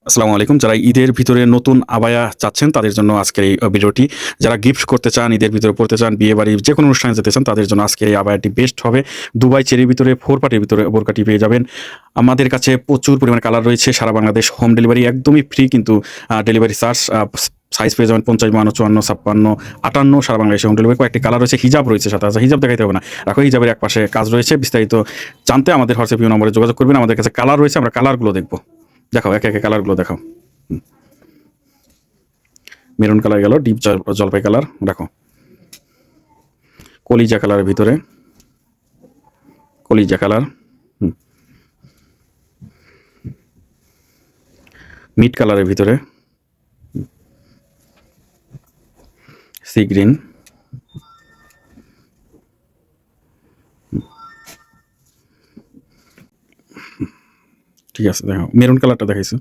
আসসালামু আলাইকুম। যারা ঈদের ভিতরে নতুন আবায়া চাচ্ছেন তাদের জন্য আজকের এই ভিডিওটি। যারা গিফট করতে চান, ঈদের ভিতরে পড়তে চান, বিয়েবাড়ি যেকোনো অনুষ্ঠানে যেতে চান তাদের জন্য আজকের এই আবায়াটি বেস্ট হবে। দুবাই চেরির ভিতরে 4 পার্টির ভিতরে বোরকাটি পেয়ে যাবেন। আমাদের কাছে প্রচুর পরিমাণে কালার রয়েছে। সারা বাংলাদেশ হোম ডেলিভারি একদমই ফ্রি, কিন্তু ডেলিভারি চার্জ সাইজ পেয়ে যাবেন ৫০, ৫২, ৫৪, ৫৬, ৫৮ সারা বাংলাদেশে হোম ডেলিভারি। কয়েকটি কালার রয়েছে, হিজাব রয়েছে সাথে। আচ্ছা, হিজাব দেখাইতে হবে না, রাখো। হিজাবের একপাশে কাজ রয়েছে। বিস্তারিত জানতে আমাদের হোয়াটসঅ্যাপ নম্বরে যোগাযোগ করবেন। আমাদের কাছে কালার রয়েছে, আমরা কালারগুলো দেখব। দেখাও, একে একে কালারগুলো দেখাও। মেরুন কালার গেল, ডিপ জলপাই কালার দেখো, কলিজা কালারের ভিতরে, কলিজা কালার, মিড কালারের ভিতরে, সি গ্রিন, ঠিক আছে। দেখো মেরুন কালারটা দেখাইছো।